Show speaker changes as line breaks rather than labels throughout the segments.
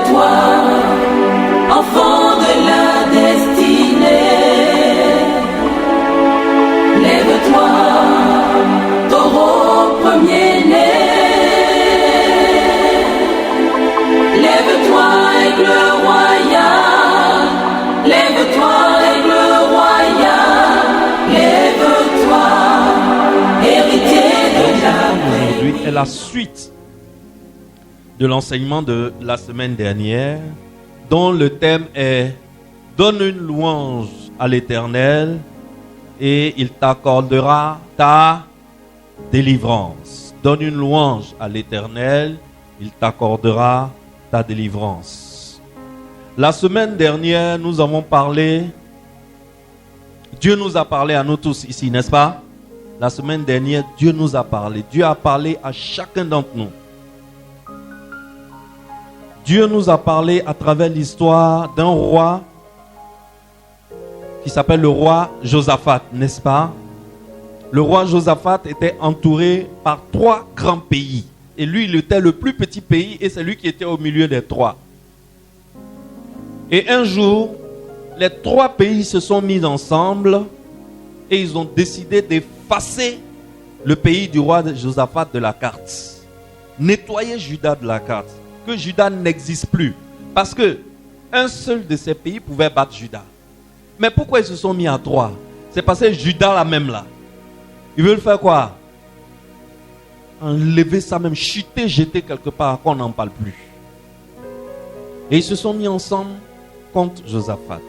Lève-toi, enfant de la destinée. Lève-toi, taureau premier-né. Lève-toi, aigle royal. Lève-toi, aigle royal. Lève-toi, héritier de la paix.
Aujourd'hui est la suite de l'enseignement de la semaine dernière, dont le thème est « Donne une louange à l'Éternel et il t'accordera ta délivrance. » Donne une louange à l'Éternel, il t'accordera ta délivrance. La semaine dernière, nous avons parlé, Dieu nous a parlé à nous tous ici, n'est-ce pas? La semaine dernière, Dieu nous a parlé. Dieu a parlé à chacun d'entre nous. Dieu nous a parlé à travers l'histoire d'un roi qui s'appelle le roi Josaphat, n'est-ce pas? Le roi Josaphat était entouré par 3 grands pays. Et lui, il était le plus petit pays et c'est lui qui était au milieu des 3. Et un jour, les 3 pays se sont mis ensemble et ils ont décidé d'effacer le pays du roi Josaphat de la carte. Nettoyer Juda de la carte. Que Juda n'existe plus. Parce que un seul de ces pays pouvait battre Juda. Mais pourquoi ils se sont mis à 3? C'est parce que Juda là même là. Ils veulent faire quoi? Enlever ça même, chuter, jeter quelque part, qu'on n'en parle plus. Et ils se sont mis ensemble contre Josaphat.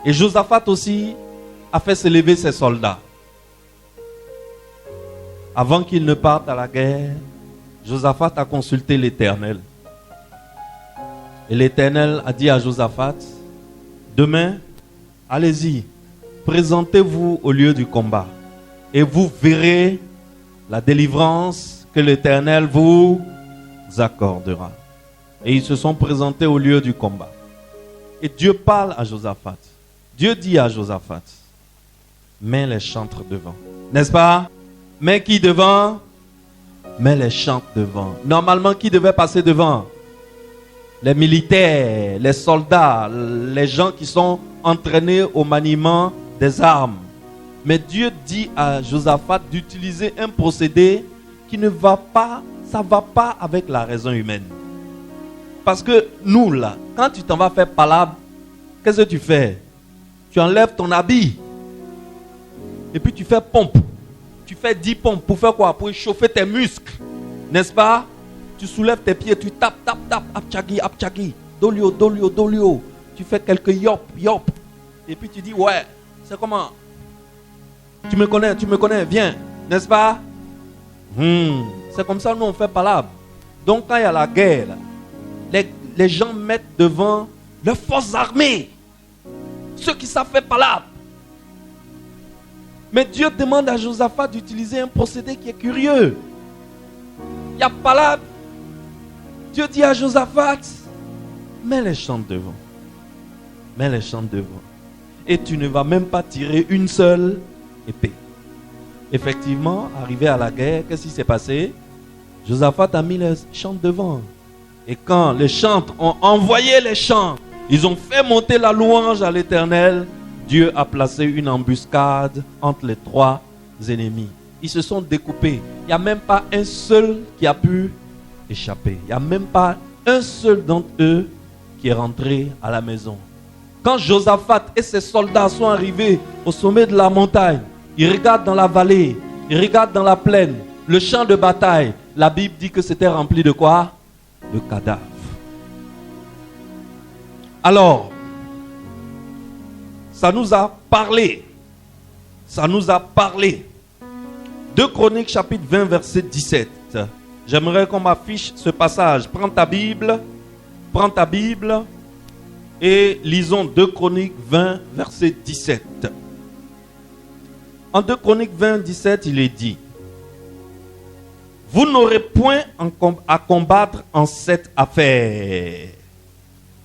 Et Josaphat aussi a fait se lever ses soldats. Avant qu'ils ne partent à la guerre, Josaphat a consulté l'Éternel. Et l'Éternel a dit à Josaphat, demain, allez-y, présentez-vous au lieu du combat. Et vous verrez la délivrance que l'Éternel vous accordera. Et ils se sont présentés au lieu du combat. Et Dieu parle à Josaphat. Dieu dit à Josaphat, mets les chantres devant. N'est-ce pas? Mets qui devant? Mets les chantres devant. Normalement, qui devait passer devant? Les militaires, les soldats, les gens qui sont entraînés au maniement des armes. Mais Dieu dit à Josaphat d'utiliser un procédé qui ne va pas, ça ne va pas avec la raison humaine. Parce que nous là, quand tu t'en vas faire palabre, qu'est-ce que tu fais? Tu enlèves ton habit. Et puis tu fais pompe. Tu fais 10 pompes pour faire quoi? Pour échauffer tes muscles. N'est-ce pas? Tu soulèves tes pieds, tu tapes, apchagi, apchagi. Dolio, dolio, dolio. Tu fais quelques yop, yop. Et puis tu dis, ouais, c'est comment? Tu me connais, viens. N'est-ce pas? C'est comme ça, nous on fait palabre. Donc quand il y a la guerre, les gens mettent devant leurs forces armées. Ceux qui savent faire palabre. Mais Dieu demande à Josaphat d'utiliser un procédé qui est curieux. Il y a palabre. Dieu dit à Josaphat, mets les chantres devant. Mets les chantres devant. Et tu ne vas même pas tirer une seule épée. Effectivement, arrivé à la guerre, qu'est-ce qui s'est passé? Josaphat a mis les chantres devant. Et quand les chantres ont envoyé les chants, ils ont fait monter la louange à l'Éternel. Dieu a placé une embuscade entre les 3 ennemis. Ils se sont découpés. Il n'y a même pas un seul qui a pu échapper. Il n'y a même pas un seul d'entre eux qui est rentré à la maison. Quand Josaphat et ses soldats sont arrivés au sommet de la montagne, ils regardent dans la vallée, ils regardent dans la plaine, le champ de bataille. La Bible dit que c'était rempli de quoi? De cadavres. Alors, ça nous a parlé. Ça nous a parlé. 2 Chroniques chapitre 20 verset 17. J'aimerais qu'on m'affiche ce passage. Prends ta Bible et lisons 2 Chroniques 20 verset 17. En 2 Chroniques 20, 17, il est dit: vous n'aurez point à combattre en cette affaire.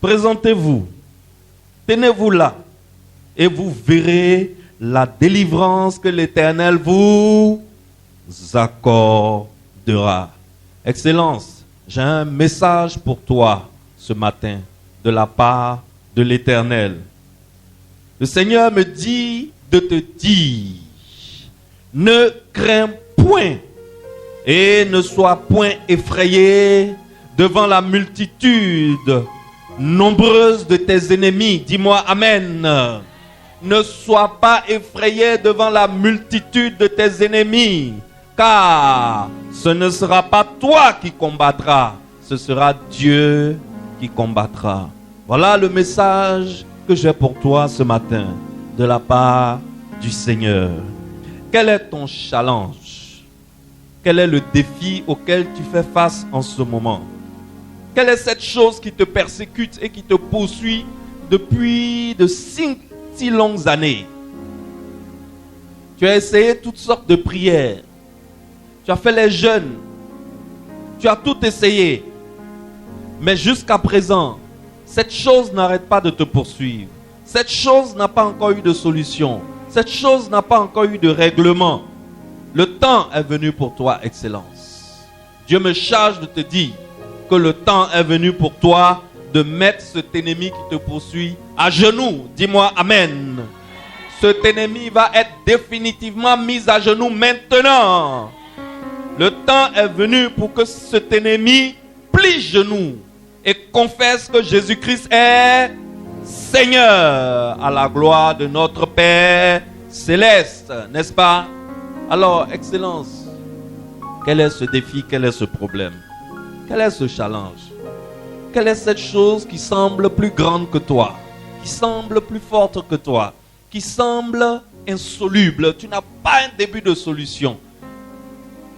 Présentez-vous, tenez-vous là, et vous verrez la délivrance que l'Éternel vous accordera. Excellence, J'ai un message pour toi ce matin de la part de l'Éternel. Le Seigneur me dit de te dire, ne crains point et ne sois point effrayé devant la multitude nombreuse de tes ennemis. Dis-moi Amen. Ne sois pas effrayé devant la multitude de tes ennemis, car ce ne sera pas toi qui combattras, ce sera Dieu qui combattra. Voilà le message que j'ai pour toi ce matin de la part du Seigneur. Quel est ton challenge? Quel est le défi auquel tu fais face en ce moment? Quelle est cette chose qui te persécute et qui te poursuit depuis de si longues années? Tu as essayé toutes sortes de prières. Tu as fait les jeûnes. Tu as tout essayé. Mais jusqu'à présent, cette chose n'arrête pas de te poursuivre. Cette chose n'a pas encore eu de solution. Cette chose n'a pas encore eu de règlement. Le temps est venu pour toi, Excellence. Dieu me charge de te dire que le temps est venu pour toi de mettre cet ennemi qui te poursuit à genoux. Dis-moi Amen. Cet ennemi va être définitivement mis à genoux maintenant. Le temps est venu pour que cet ennemi plie genoux et confesse que Jésus-Christ est Seigneur, à la gloire de notre Père céleste, n'est-ce pas? Alors, Excellence, quel est ce défi, quel est ce problème? Quel est ce challenge? Quelle est cette chose qui semble plus grande que toi, qui semble plus forte que toi, qui semble insoluble? Tu n'as pas un début de solution.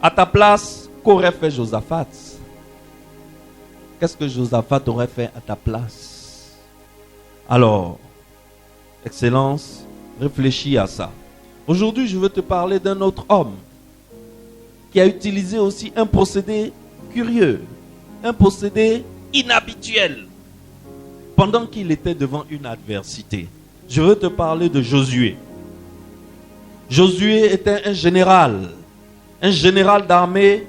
À ta place, qu'aurait fait Josaphat? Qu'est-ce que Josaphat aurait fait à ta place? Alors, Excellence, réfléchis à ça. Aujourd'hui, je veux te parler d'un autre homme qui a utilisé aussi un procédé curieux, un procédé inhabituel pendant qu'il était devant une adversité. Je veux te parler de Josué. Josué était un général d'armée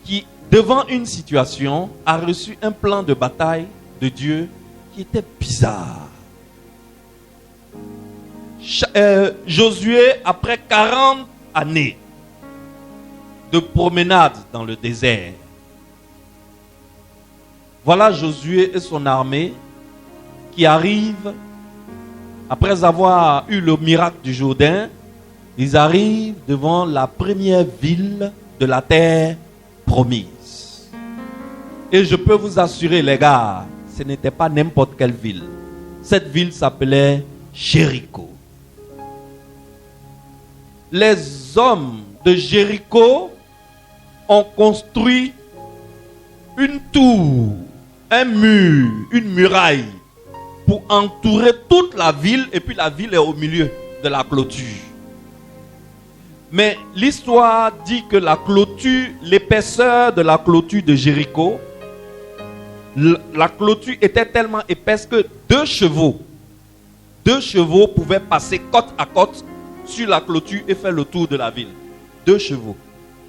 qui, devant une situation, a reçu un plan de bataille de Dieu qui était bizarre. Josué, après 40 années de promenade dans le désert, voilà Josué et son armée qui arrivent, après avoir eu le miracle du Jourdain, ils arrivent devant la première ville de la terre promise. Et je peux vous assurer, les gars, ce n'était pas n'importe quelle ville. Cette ville s'appelait Jéricho. Les hommes de Jéricho ont construit une tour, un mur, une muraille pour entourer toute la ville, et puis la ville est au milieu de la clôture. Mais l'histoire dit que la clôture, l'épaisseur de la clôture de Jéricho, la clôture était tellement épaisse que deux chevaux pouvaient passer côte à côte sur la clôture et faire le tour de la ville. 2 chevaux.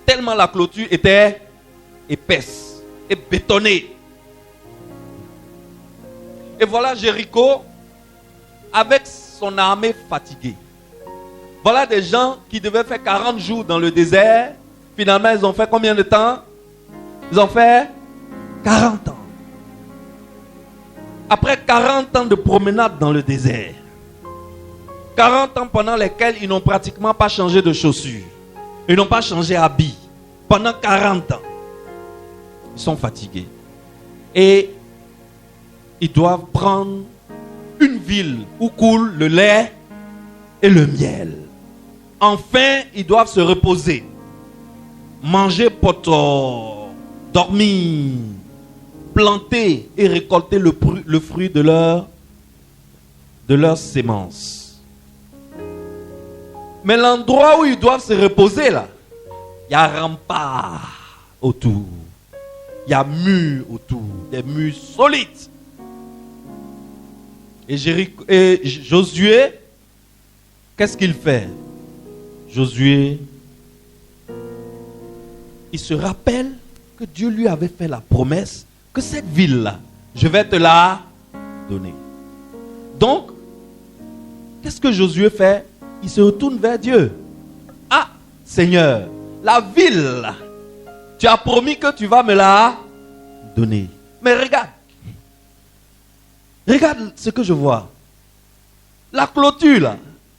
Tellement la clôture était épaisse et bétonnée. Et voilà Jéricho avec son armée fatiguée. Voilà des gens qui devaient faire 40 jours dans le désert. Finalement, ils ont fait combien de temps? Ils ont fait 40 ans. Après 40 ans de promenade dans le désert, 40 ans pendant lesquels ils n'ont pratiquement pas changé de chaussures, ils n'ont pas changé d'habit, pendant 40 ans, ils sont fatigués. Et ils doivent prendre une ville où coule le lait et le miel. Enfin, ils doivent se reposer, manger poto, dormir, planter et récolter le fruit de leur sémence. Mais l'endroit où ils doivent se reposer là, il y a un rempart autour, il y a murs autour, des murs solides. Et Josué, qu'est-ce qu'il fait? Josué, il se rappelle que Dieu lui avait fait la promesse que cette ville-là, je vais te la donner. Donc, qu'est-ce que Josué fait? Il se retourne vers Dieu. Ah, Seigneur, la ville, tu as promis que tu vas me la donner. Mais regarde. Regarde ce que je vois. La clôture, là,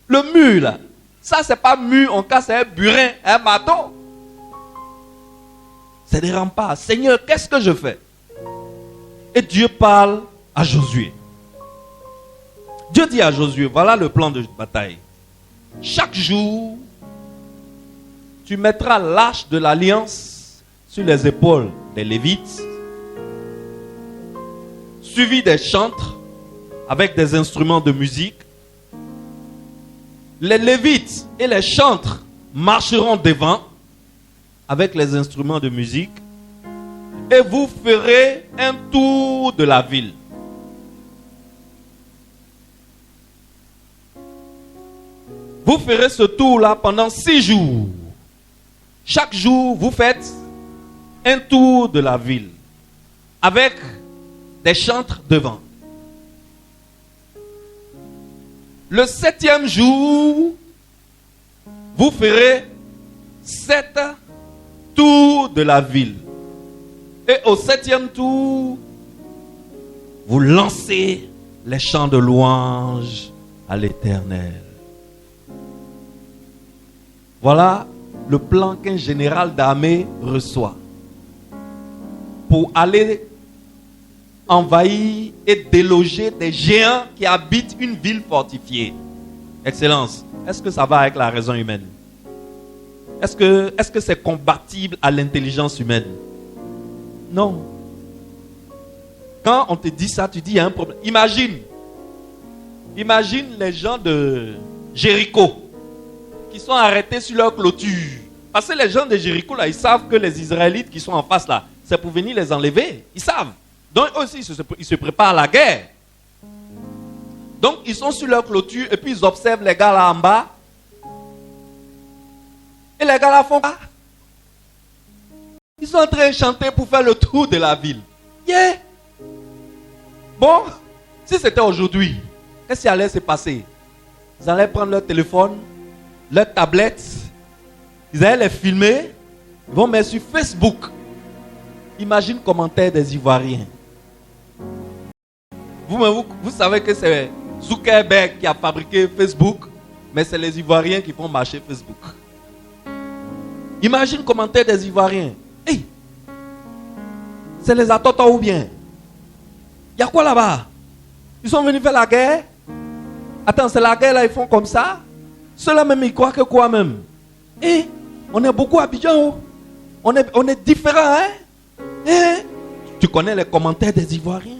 le mur, là. Ça, c'est pas mur, on casse un burin, un bateau. C'est des remparts. Seigneur, qu'est-ce que je fais? Et Dieu parle à Josué. Dieu dit à Josué, voilà le plan de bataille. Chaque jour, tu mettras l'arche de l'alliance sur les épaules des Lévites, suivi des chantres avec des instruments de musique. Les Lévites et les chantres marcheront devant avec les instruments de musique et vous ferez un tour de la ville. Vous ferez ce tour-là pendant 6 jours. Chaque jour, vous faites un tour de la ville avec des chantres devant. Le 7e jour, vous ferez 7 tours de la ville. Et au 7e tour, vous lancez les chants de louange à l'Éternel. Voilà le plan qu'un général d'armée reçoit pour aller envahir et déloger des géants qui habitent une ville fortifiée. Excellence, est-ce que ça va avec la raison humaine? Est-ce que c'est compatible à l'intelligence humaine? Non. Quand on te dit ça, tu dis il y a un problème. Imagine les gens de Jéricho qui sont arrêtés sur leur clôture. Parce que les gens de Jéricho, là, ils savent que les Israélites qui sont en face, là, c'est pour venir les enlever. Ils savent. Donc, eux aussi, ils se préparent à la guerre. Donc, ils sont sur leur clôture et puis ils observent les gars là en bas. Et les gars là font quoi? Ils sont en train de chanter pour faire le tour de la ville. Yeah! Bon, si c'était aujourd'hui, qu'est-ce qui allait se passer? Ils allaient prendre leur téléphone, leur tablette, ils allaient les filmer, ils vont mettre sur Facebook. Imagine commentaire des Ivoiriens. Vous savez que c'est Zuckerberg qui a fabriqué Facebook, mais c'est les Ivoiriens qui font marcher Facebook. Imagine commentaire des Ivoiriens. Hey, c'est les Atotos ou bien? Il y a quoi là-bas? Ils sont venus faire la guerre? Attends, c'est la guerre là, ils font comme ça? Ceux-là même, ils croient que quoi même? Eh, on est beaucoup à Abidjan. On est différents, hein? Eh, tu connais les commentaires des Ivoiriens?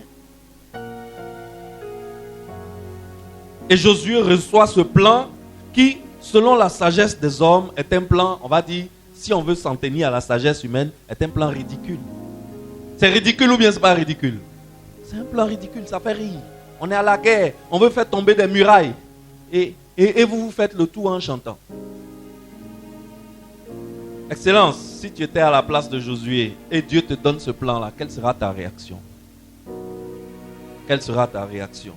Et Josué reçoit ce plan qui, selon la sagesse des hommes, est un plan, on va dire, si on veut s'en tenir à la sagesse humaine, est un plan ridicule. C'est ridicule ou bien c'est pas ridicule? C'est un plan ridicule, ça fait rire. On est à la guerre, on veut faire tomber des murailles. Et vous faites le tout en chantant. Excellence, si tu étais à la place de Josué et Dieu te donne ce plan-là, quelle sera ta réaction? Quelle sera ta réaction?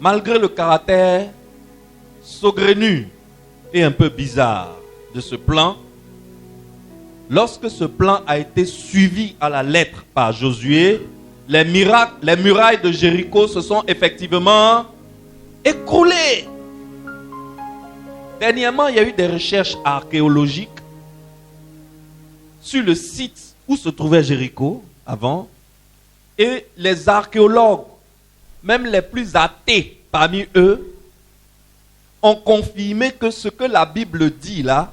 Malgré le caractère saugrenu et un peu bizarre de ce plan, lorsque ce plan a été suivi à la lettre par Josué, les murailles de Jéricho se sont effectivement écroulées. Dernièrement, il y a eu des recherches archéologiques sur le site où se trouvait Jéricho avant, et les archéologues, même les plus athées parmi eux, ont confirmé que ce que la Bible dit là,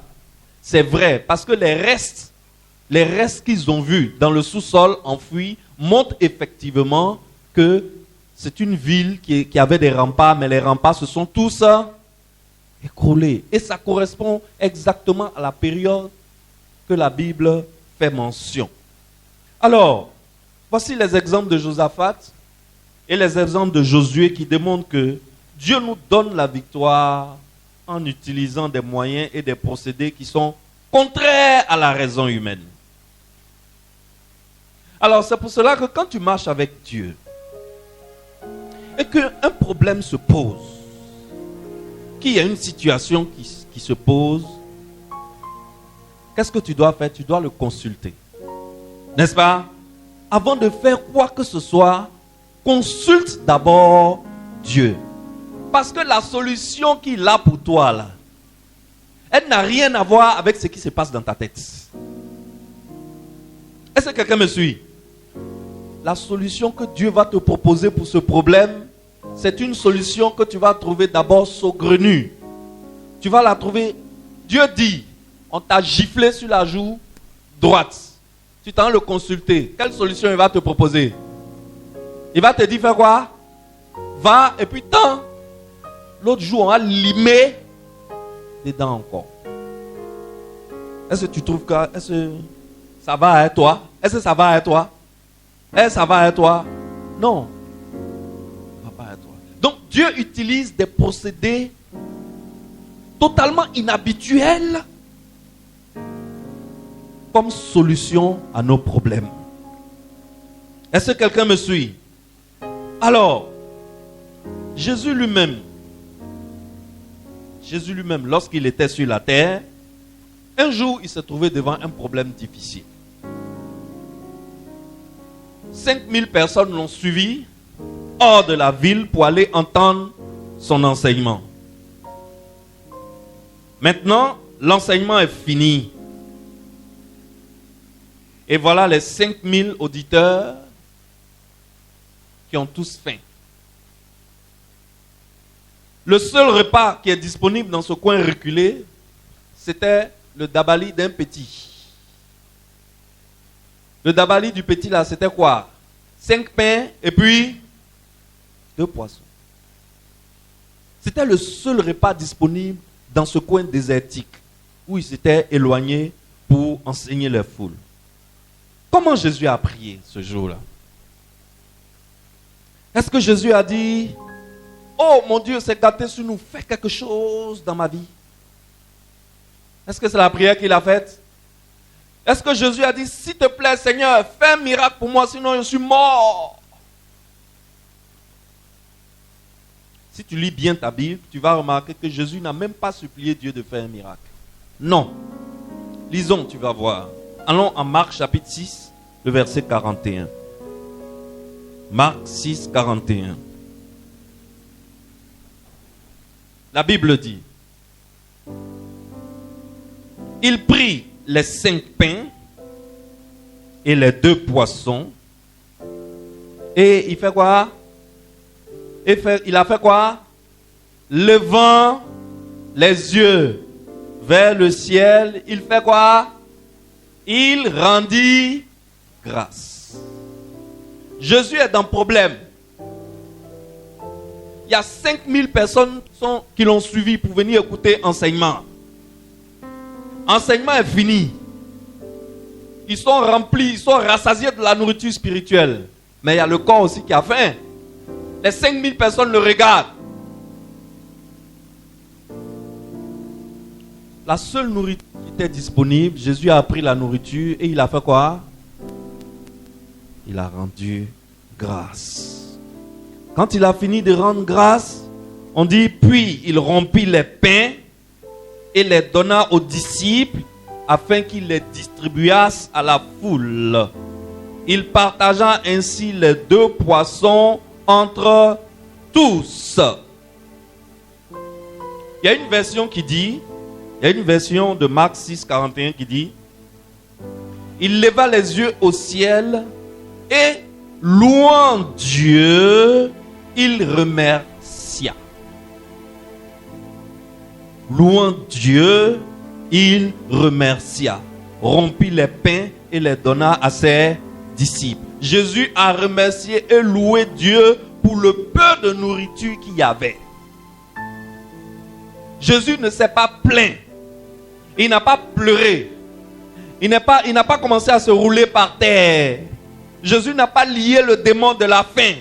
c'est vrai. Parce que les restes qu'ils ont vus dans le sous-sol enfoui montrent effectivement que c'est une ville qui avait des remparts, mais les remparts se sont tous écroulés. Et ça correspond exactement à la période que la Bible fait mention. Alors, voici les exemples de Josaphat et les exemples de Josué qui démontrent que Dieu nous donne la victoire en utilisant des moyens et des procédés qui sont contraire à la raison humaine. Alors c'est pour cela que quand tu marches avec Dieu et qu'un problème se pose, qu'il y a une situation qui se pose, qu'est-ce que tu dois faire? Tu dois le consulter. N'est-ce pas? Avant de faire quoi que ce soit, consulte d'abord Dieu. Parce que la solution qu'il a pour toi là, elle n'a rien à voir avec ce qui se passe dans ta tête. Est-ce que quelqu'un me suit? La solution que Dieu va te proposer pour ce problème, c'est une solution que tu vas trouver d'abord saugrenue. Tu vas la trouver. Dieu dit, on t'a giflé sur la joue droite. Tu t'en le consulter. Quelle solution il va te proposer? Il va te dire, fais quoi? Va et puis tends. L'autre jour, on a limé les dents encore. Est-ce que tu trouves que ça va à toi? Est-ce que ça va à toi? Est-ce que ça va à toi? Non. Ça va pas à toi. Donc Dieu utilise des procédés totalement inhabituels comme solution à nos problèmes. Est-ce que quelqu'un me suit? Alors, Jésus lui-même, lorsqu'il était sur la terre, un jour, il s'est trouvé devant un problème difficile. 5000 personnes l'ont suivi hors de la ville pour aller entendre son enseignement. Maintenant, l'enseignement est fini. Et voilà les 5000 auditeurs qui ont tous faim. Le seul repas qui est disponible dans ce coin reculé, c'était le dabali d'un petit. Le dabali du petit là, c'était quoi? 5 pains et puis 2 poissons. C'était le seul repas disponible dans ce coin désertique où il s'était éloigné pour enseigner les foules. Comment Jésus a prié ce jour-là? Est-ce que Jésus a dit, oh mon Dieu, c'est gâté sur nous, fais quelque chose dans ma vie? Est-ce que c'est la prière qu'il a faite? Est-ce que Jésus a dit, s'il te plaît Seigneur, fais un miracle pour moi, sinon je suis mort? Si tu lis bien ta Bible, tu vas remarquer que Jésus n'a même pas supplié Dieu de faire un miracle. Non. Lisons, tu vas voir. Allons en Marc chapitre 6, le verset 41. Marc 6, 41. La Bible dit, il prit les 5 pains et les 2 poissons et il fait quoi? Il a fait quoi? Levant les yeux vers le ciel, il fait quoi? Il rendit grâce. Jésus est dans le problème. Il y a 5000 personnes qui l'ont suivi pour venir écouter enseignement. Enseignement est fini. Ils sont remplis, ils sont rassasiés de la nourriture spirituelle. Mais il y a le corps aussi qui a faim. Les 5000 personnes le regardent. La seule nourriture qui était disponible, Jésus a pris la nourriture et il a fait quoi? Il a rendu grâce. Quand il a fini de rendre grâce, on dit, puis il rompit les pains et les donna aux disciples afin qu'ils les distribuassent à la foule. Il partagea ainsi les 2 poissons entre tous. Il y a une version qui dit, il y a une version de Marc 6, 41 qui dit, il leva les yeux au ciel et louant Dieu, il remercia. Louant Dieu, il remercia. Rompit les pains et les donna à ses disciples. Jésus a remercié et loué Dieu pour le peu de nourriture qu'il y avait. Jésus ne s'est pas plaint. Il n'a pas pleuré. Il n'a pas commencé à se rouler par terre. Jésus n'a pas lié le démon de la faim.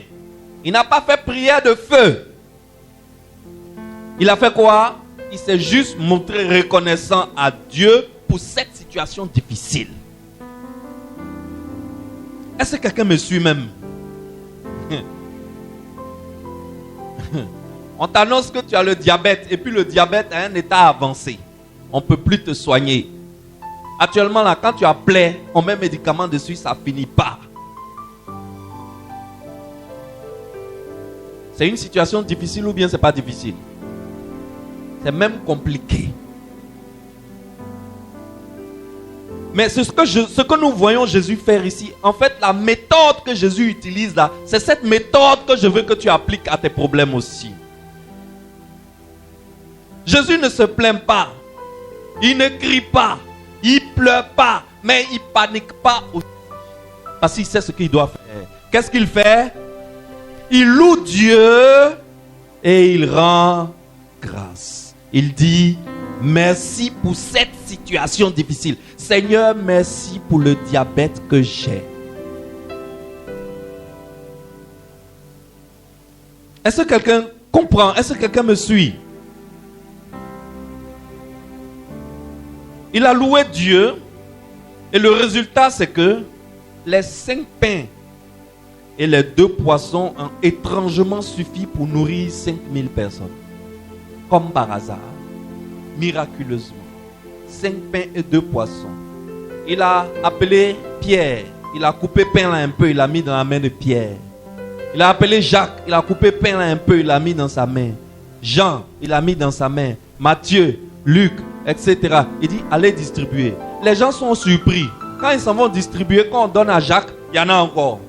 Il n'a pas fait prière de feu. Il a fait quoi? Il s'est juste montré reconnaissant à Dieu pour pour cette situation difficile. Est-ce que quelqu'un me suit même? On t'annonce que tu as le diabète et puis le diabète a un état avancé. On ne peut plus te soigner. Actuellement là, quand tu as plaie, on met médicaments dessus, ça ne finit pas. C'est une situation difficile ou bien c'est pas difficile? C'est même compliqué. Mais ce que nous voyons Jésus faire ici, en fait, la méthode que Jésus utilise là, c'est cette méthode que je veux que tu appliques à tes problèmes aussi. Jésus ne se plaint pas, il ne crie pas, il ne pleure pas, mais il ne panique pas aussi. Parce qu'il sait ce qu'il doit faire. Qu'est-ce qu'il fait? Il loue Dieu et il rend grâce. Il dit merci pour cette situation difficile. Seigneur, merci pour le diabète que j'ai. Est-ce que quelqu'un comprend? Est-ce que quelqu'un me suit? Il a loué Dieu et le résultat c'est que les 5 pains et les 2 poissons ont étrangement suffi pour nourrir 5000 personnes. Comme par hasard, miraculeusement. 5 pains et 2 poissons. Il a appelé Pierre. Il a coupé pain là un peu, il l'a mis dans la main de Pierre. Il a appelé Jacques. Il a coupé pain là un peu, il l'a mis dans sa main. Jean, il l'a mis dans sa main. Matthieu, Luc, etc. Il dit, allez distribuer. Les gens sont surpris. Quand ils s'en vont distribuer, quand on donne à Jacques, il y en a encore.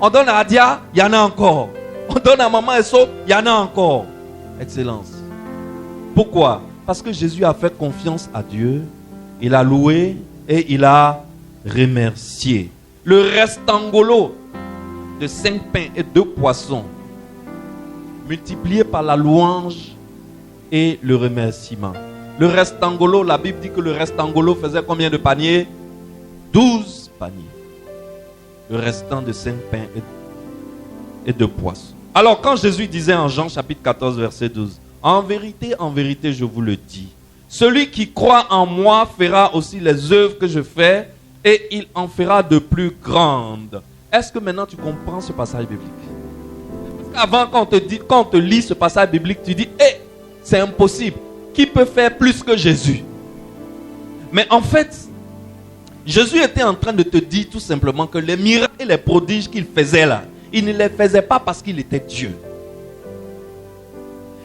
On donne à Adia, il y en a encore. On donne à Maman Esso, il y en a encore. Excellence. Pourquoi? Parce que Jésus a fait confiance à Dieu. Il a loué et il a remercié. Le restangolo de 5 pains et 2 poissons, multiplié par la louange et le remerciement. Le restangolo, la Bible dit que le restangolo faisait combien de paniers? 12 paniers. Le restant de 5 pains et 2 poissons. Alors quand Jésus disait en Jean chapitre 14 verset 12, en vérité, je vous le dis, celui qui croit en moi fera aussi les œuvres que je fais et il en fera de plus grandes. Est-ce que maintenant tu comprends ce passage biblique? Parce qu'avant, quand on te lit ce passage biblique, tu dis, c'est impossible. Qui peut faire plus que Jésus? Mais en fait, Jésus était en train de te dire tout simplement que les miracles et les prodiges qu'il faisait là, il ne les faisait pas parce qu'il était Dieu.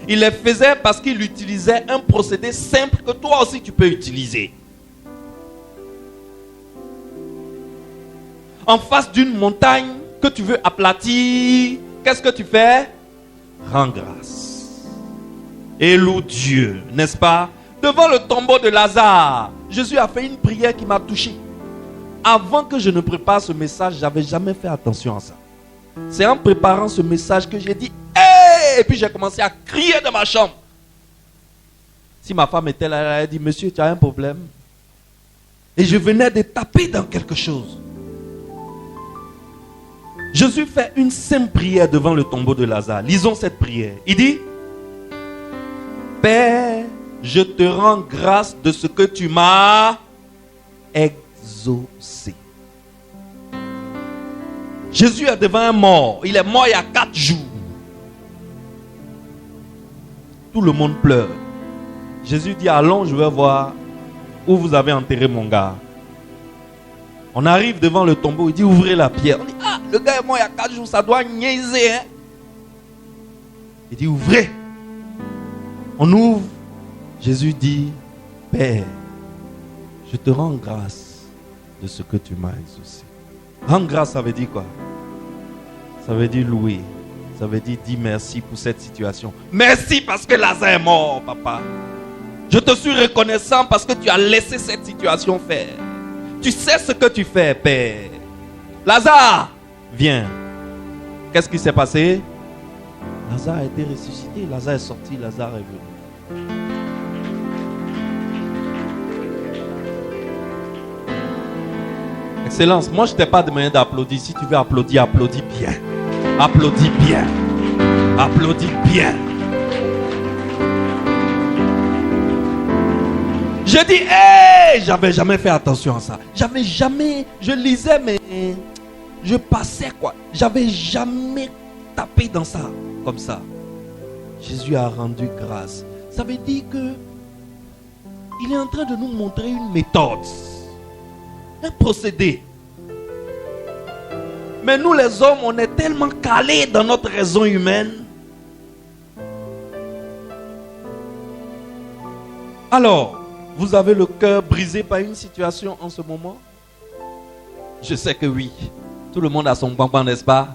Il les faisait parce qu'il utilisait un procédé simple que toi aussi tu peux utiliser. En face d'une montagne que tu veux aplatir, qu'est-ce que tu fais? Rends grâce. Et loue Dieu, n'est-ce pas? Devant le tombeau de Lazare, Jésus a fait une prière qui m'a touché. Avant que je ne prépare ce message, je n'avais jamais fait attention à ça. C'est en préparant ce message que j'ai dit hey! Et puis j'ai commencé à crier dans ma chambre. Si ma femme était là, elle a dit, monsieur, tu as un problème? Et je venais de taper dans quelque chose. Jésus fait une simple prière devant le tombeau de Lazare. Lisons cette prière. Il dit, Père, je te rends grâce de ce que tu m'as exaucé. Jésus est devant un mort. Il est mort il y a 4 jours. Tout le monde pleure. Jésus dit, allons, je vais voir où vous avez enterré mon gars. On arrive devant le tombeau, il dit, ouvrez la pierre. On dit, le gars est mort il y a 4 jours, ça doit niaiser. Hein? Il dit, ouvrez. On ouvre. Jésus dit, Père, je te rends grâce de ce que tu m'as exaucé. Rendre grâce, ça veut dire quoi? Ça veut dire louer. Ça veut dire merci pour cette situation. Merci parce que Lazare est mort, papa. Je te suis reconnaissant parce que tu as laissé cette situation faire. Tu sais ce que tu fais, Père. Lazare, viens. Qu'est-ce qui s'est passé? Lazare a été ressuscité. Lazare est sorti. Lazare est venu. Excellence, moi je ne t'ai pas demandé d'applaudir. Si tu veux applaudir, applaudis bien. Applaudis bien. Applaudis bien. Je dis, hé, j'avais jamais fait attention à ça. J'avais jamais, je lisais, mais je passais quoi. J'avais jamais tapé dans ça, comme ça. Jésus a rendu grâce. Ça veut dire que il est en train de nous montrer une méthode, un procédé. Mais nous les hommes, on est tellement calés dans notre raison humaine. Alors, vous avez le cœur brisé par une situation en ce moment? Je sais que oui. Tout le monde a son bambam, n'est-ce pas?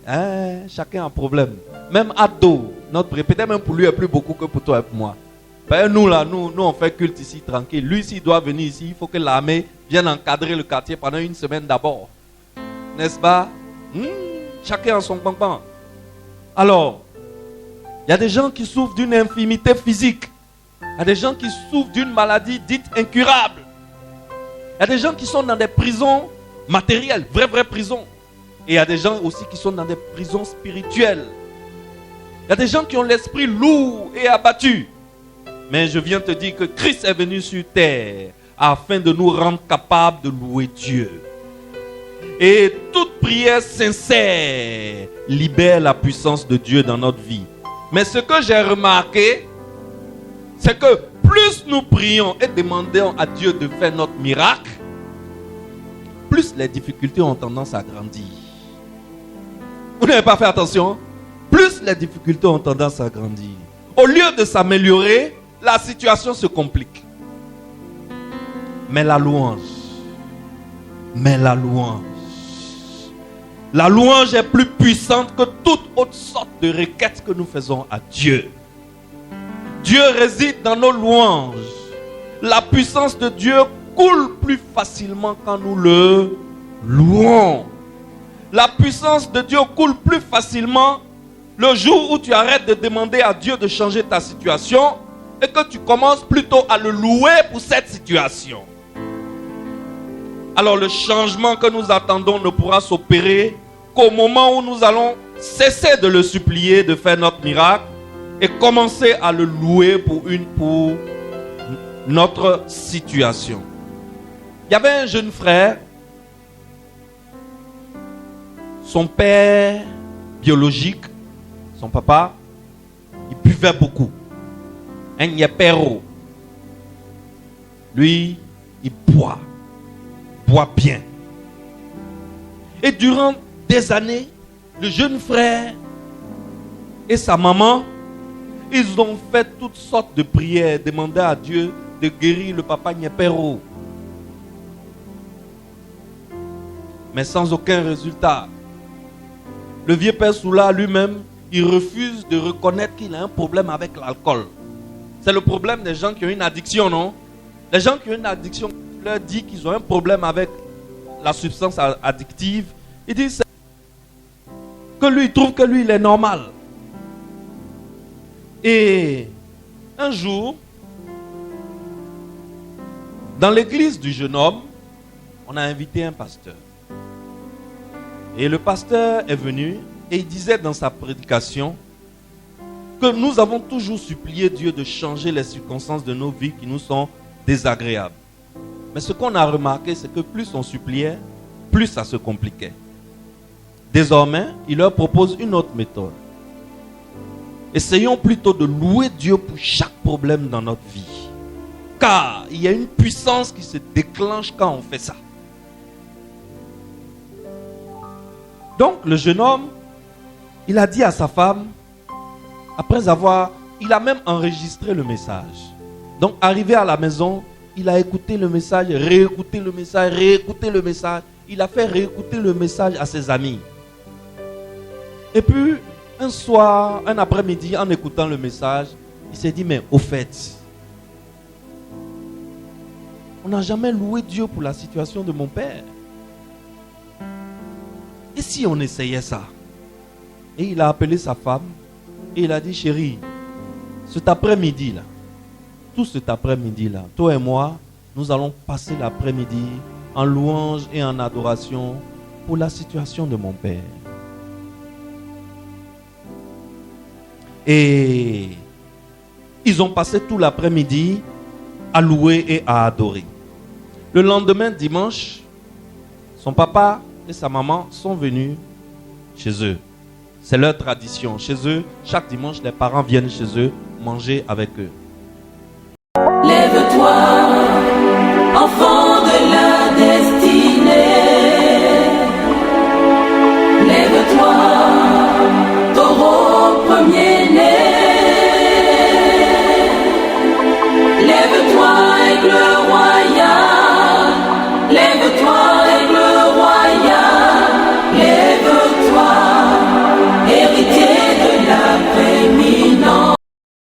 Hein? Chacun a un problème. Même Ado, notre peut-être même pour lui, est plus beaucoup que pour toi et pour moi. Ben nous là, nous on fait culte ici tranquille. Lui, s'il doit venir ici, il faut que l'armée vienne encadrer le quartier pendant une semaine d'abord. N'est-ce pas? Chacun a son bambam. Alors, il y a des gens qui souffrent d'une infirmité physique. Il y a des gens qui souffrent d'une maladie dite incurable. Il y a des gens qui sont dans des prisons matérielles, vraies prisons. Et il y a des gens aussi qui sont dans des prisons spirituelles. Il y a des gens qui ont l'esprit lourd et abattu. Mais je viens te dire que Christ est venu sur terre afin de nous rendre capables de louer Dieu. Et toute prière sincère libère la puissance de Dieu dans notre vie. Mais ce que j'ai remarqué, c'est que plus nous prions et demandons à Dieu de faire notre miracle, plus les difficultés ont tendance à grandir. Vous n'avez pas fait attention? Plus les difficultés ont tendance à grandir. Au lieu de s'améliorer, la situation se complique. Mais la louange est plus puissante que toute autre sorte de requête que nous faisons à Dieu. Dieu réside dans nos louanges. La puissance de Dieu coule plus facilement quand nous le louons. La puissance de Dieu coule plus facilement le jour où tu arrêtes de demander à Dieu de changer ta situation et que tu commences plutôt à le louer pour cette situation. Alors le changement que nous attendons ne pourra s'opérer qu'au moment où nous allons cesser de le supplier de faire notre miracle et commencer à le louer pour notre situation. Il y avait un jeune frère, son père biologique, son papa, il buvait beaucoup. Un yepero. Lui, il boit bien. Et durant des années, le jeune frère et sa maman, ils ont fait toutes sortes de prières, demandé à Dieu de guérir le papa Nyepero. Mais sans aucun résultat. Le vieux père Soula lui-même, il refuse de reconnaître qu'il a un problème avec l'alcool. C'est le problème des gens qui ont une addiction, non? Les gens qui ont une addiction, on leur dit qu'ils ont un problème avec la substance addictive. Ils disent que lui, il trouve que lui, il est normal. Et un jour, dans l'église du jeune homme, on a invité un pasteur. Et le pasteur est venu et il disait dans sa prédication que nous avons toujours supplié Dieu de changer les circonstances de nos vies qui nous sont désagréables. Mais ce qu'on a remarqué, c'est que plus on suppliait, plus ça se compliquait. Désormais, il leur propose une autre méthode. Essayons plutôt de louer Dieu pour chaque problème dans notre vie. Car il y a une puissance qui se déclenche quand on fait ça. Donc le jeune homme, il a dit à sa femme, il a même enregistré le message. Donc arrivé à la maison, il a écouté le message, réécouté le message, réécouté le message. Il a fait réécouter le message à ses amis. Et puis, un soir, un après-midi, en écoutant le message, il s'est dit, mais au fait, on n'a jamais loué Dieu pour la situation de mon père. Et si on essayait ça? Et il a appelé sa femme et il a dit, chérie, cet après-midi-là, tout cet après-midi-là, toi et moi, nous allons passer l'après-midi en louange et en adoration pour la situation de mon père. Et ils ont passé tout l'après-midi à louer et à adorer. Le lendemain, dimanche, son papa et sa maman sont venus chez eux. C'est leur tradition. Chez eux, chaque dimanche, les parents viennent chez eux manger avec eux.
Lève-toi, enfant de la destinée. Lève-toi, taureau premier.